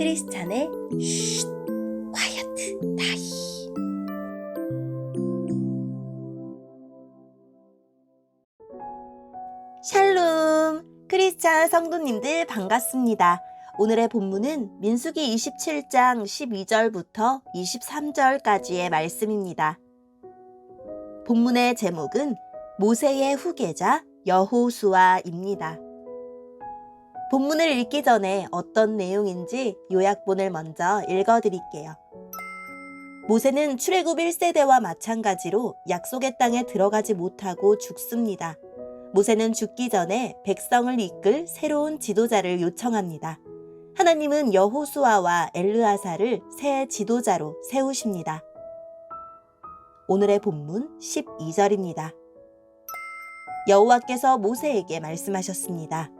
크리스찬의 쉿 콰이어트 타임. 샬롬 크리스찬 성도님들 반갑습니다. 오늘의 본문은 민수기 27장 12절부터 23절까지의 말씀입니다. 본문의 제목은 모세의 후계자 여호수아입니다. 본문을 읽기 전에 어떤 내용인지 요약본을 먼저 읽어드릴게요. 모세는 출애굽 1세대와 마찬가지로 약속의 땅에 들어가지 못하고 죽습니다. 모세는 죽기 전에 백성을 이끌 새로운 지도자를 요청합니다. 하나님은 여호수아와 엘르아사를 새 지도자로 세우십니다. 오늘의 본문 12절입니다. 여호와께서 모세에게 말씀하셨습니다.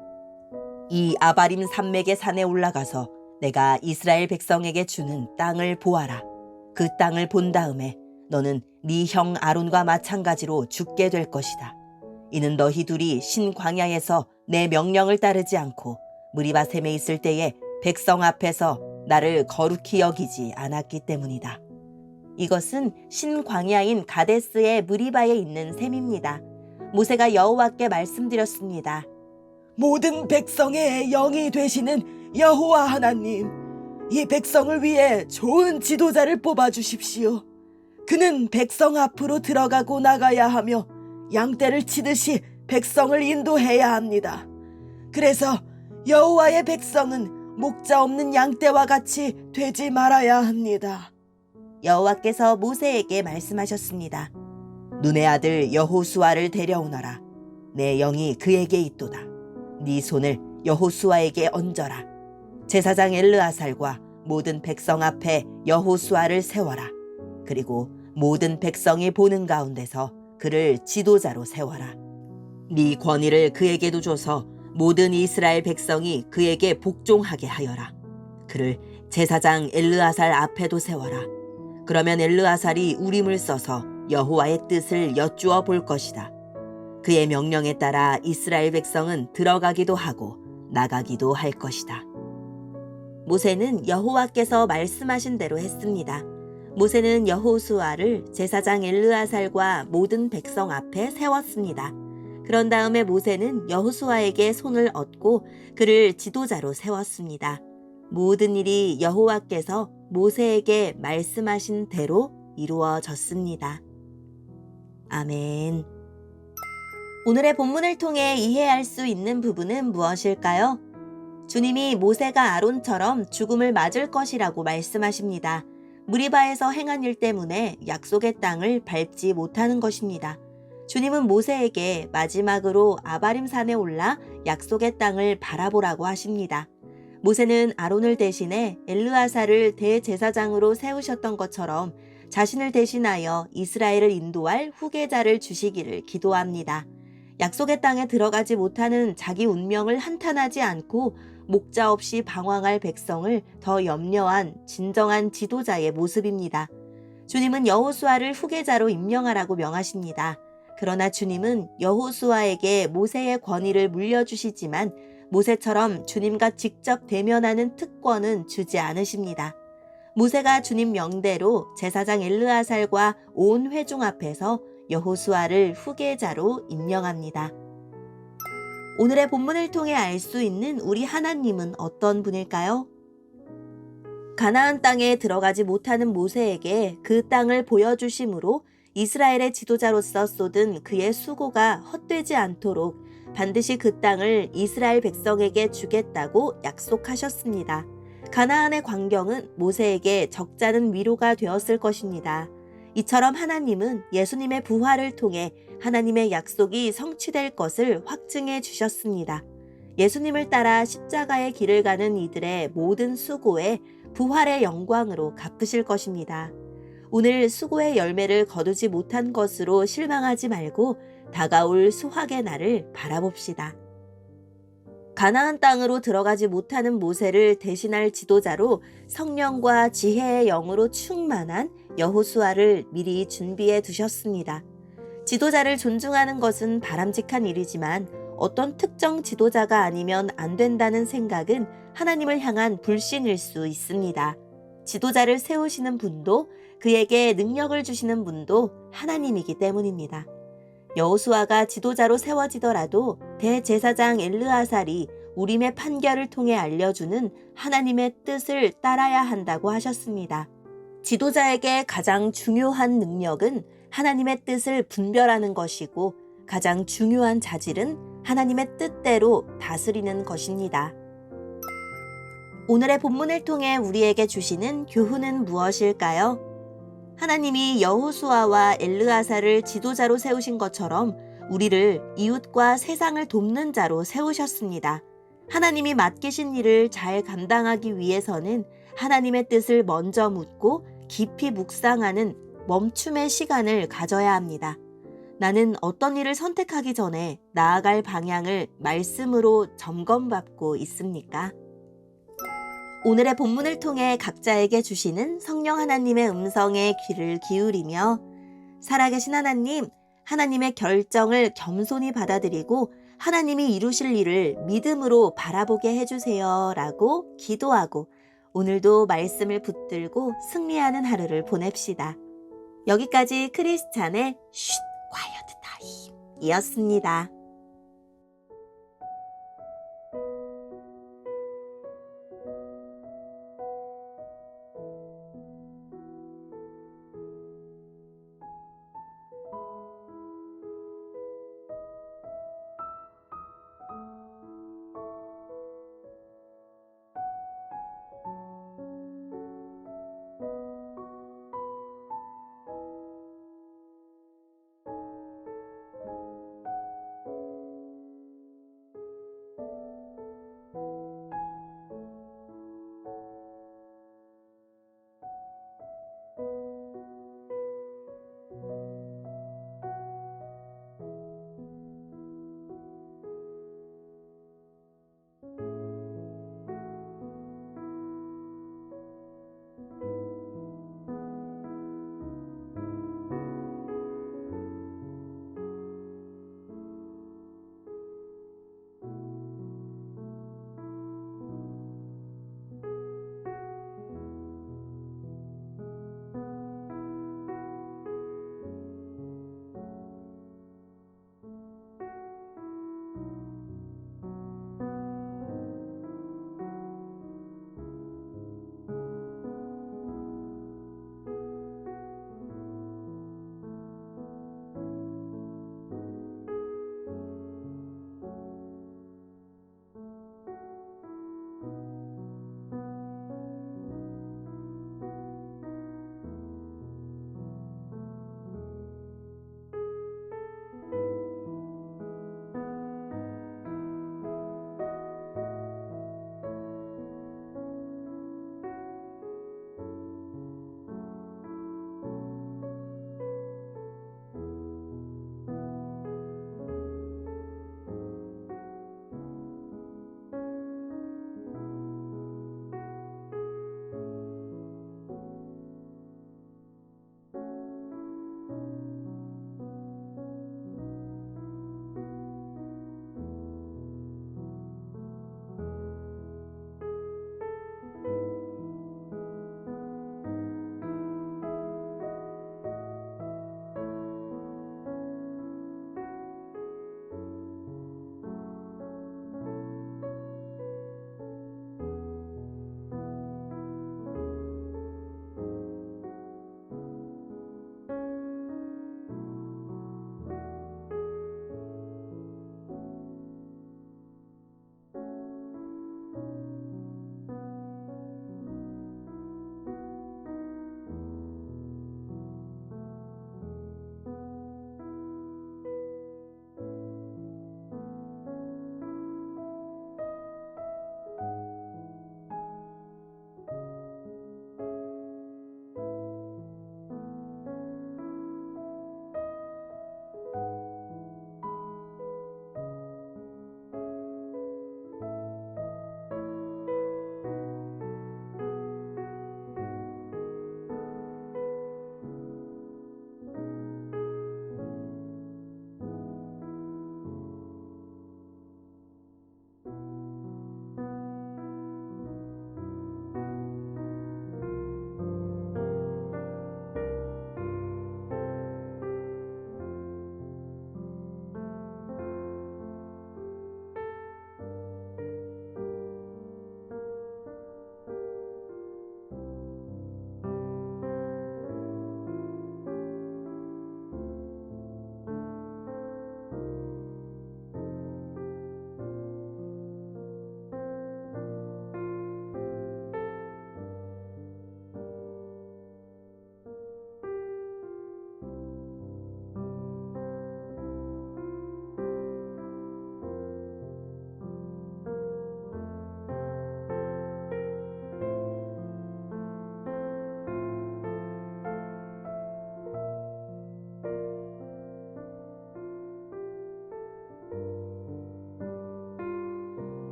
이 아바림 산맥의 산에 올라가서 내가 이스라엘 백성에게 주는 땅을 보아라. 그 땅을 본 다음에 너는 네 형 아론과 마찬가지로 죽게 될 것이다. 이는 너희 둘이 신광야에서 내 명령을 따르지 않고 무리바셈에 있을 때에 백성 앞에서 나를 거룩히 여기지 않았기 때문이다. 이것은 신광야인 가데스의 무리바에 있는 셈입니다. 모세가 여호와께 말씀드렸습니다. 모든 백성의 영이 되시는 여호와 하나님, 이 백성을 위해 좋은 지도자를 뽑아주십시오. 그는 백성 앞으로 들어가고 나가야 하며 양떼를 치듯이 백성을 인도해야 합니다. 그래서 여호와의 백성은 목자 없는 양떼와 같이 되지 말아야 합니다. 여호와께서 모세에게 말씀하셨습니다. 눈의 아들 여호수아를 데려오너라. 내 영이 그에게 있도다. 네 손을 여호수아에게 얹어라. 제사장 엘르아살과 모든 백성 앞에 여호수아를 세워라. 그리고 모든 백성이 보는 가운데서 그를 지도자로 세워라. 네 권위를 그에게도 줘서 모든 이스라엘 백성이 그에게 복종하게 하여라. 그를 제사장 엘르아살 앞에도 세워라. 그러면 엘르아살이 우림을 써서 여호와의 뜻을 여쭈어 볼 것이다. 그의 명령에 따라 이스라엘 백성은 들어가기도 하고 나가기도 할 것이다. 모세는 여호와께서 말씀하신 대로 했습니다. 모세는 여호수아를 제사장 엘르아살과 모든 백성 앞에 세웠습니다. 그런 다음에 모세는 여호수아에게 손을 얹고 그를 지도자로 세웠습니다. 모든 일이 여호와께서 모세에게 말씀하신 대로 이루어졌습니다. 아멘. 오늘의 본문을 통해 이해할 수 있는 부분은 무엇일까요? 주님이 모세가 아론처럼 죽음을 맞을 것이라고 말씀하십니다. 무리바에서 행한 일 때문에 약속의 땅을 밟지 못하는 것입니다. 주님은 모세에게 마지막으로 아바림 산에 올라 약속의 땅을 바라보라고 하십니다. 모세는 아론을 대신해 엘르아사를 대제사장으로 세우셨던 것처럼 자신을 대신하여 이스라엘을 인도할 후계자를 주시기를 기도합니다. 약속의 땅에 들어가지 못하는 자기 운명을 한탄하지 않고 목자 없이 방황할 백성을 더 염려한 진정한 지도자의 모습입니다. 주님은 여호수아를 후계자로 임명하라고 명하십니다. 그러나 주님은 여호수아에게 모세의 권위를 물려주시지만 모세처럼 주님과 직접 대면하는 특권은 주지 않으십니다. 모세가 주님 명대로 제사장 엘르아살과 온 회중 앞에서 여호수아를 후계자로 임명합니다. 오늘의 본문을 통해 알 수 있는 우리 하나님은 어떤 분일까요? 가나안 땅에 들어가지 못하는 모세에게 그 땅을 보여주심으로 이스라엘의 지도자로서 쏟은 그의 수고가 헛되지 않도록 반드시 그 땅을 이스라엘 백성에게 주겠다고 약속하셨습니다. 가나안의 광경은 모세에게 적잖은 위로가 되었을 것입니다. 이처럼 하나님은 예수님의 부활을 통해 하나님의 약속이 성취될 것을 확증해 주셨습니다. 예수님을 따라 십자가의 길을 가는 이들의 모든 수고에 부활의 영광으로 갚으실 것입니다. 오늘 수고의 열매를 거두지 못한 것으로 실망하지 말고 다가올 수확의 날을 바라봅시다. 가나안 땅으로 들어가지 못하는 모세를 대신할 지도자로 성령과 지혜의 영으로 충만한 여호수아를 미리 준비해 두셨습니다. 지도자를 존중하는 것은 바람직한 일이지만 어떤 특정 지도자가 아니면 안 된다는 생각은 하나님을 향한 불신일 수 있습니다. 지도자를 세우시는 분도 그에게 능력을 주시는 분도 하나님이기 때문입니다. 여호수아가 지도자로 세워지더라도 대제사장 엘르아살이 우림의 판결을 통해 알려주는 하나님의 뜻을 따라야 한다고 하셨습니다. 지도자에게 가장 중요한 능력은 하나님의 뜻을 분별하는 것이고 가장 중요한 자질은 하나님의 뜻대로 다스리는 것입니다. 오늘의 본문을 통해 우리에게 주시는 교훈은 무엇일까요? 하나님이 여호수아와 엘르아살을 지도자로 세우신 것처럼 우리를 이웃과 세상을 돕는 자로 세우셨습니다. 하나님이 맡기신 일을 잘 감당하기 위해서는 하나님의 뜻을 먼저 묻고 깊이 묵상하는 멈춤의 시간을 가져야 합니다. 나는 어떤 일을 선택하기 전에 나아갈 방향을 말씀으로 점검받고 있습니까? 오늘의 본문을 통해 각자에게 주시는 성령 하나님의 음성에 귀를 기울이며 살아계신 하나님, 하나님의 결정을 겸손히 받아들이고 하나님이 이루실 일을 믿음으로 바라보게 해주세요 라고 기도하고 오늘도 말씀을 붙들고 승리하는 하루를 보냅시다. 여기까지 크리스찬의 쉿 콰이어트 타임 이었습니다.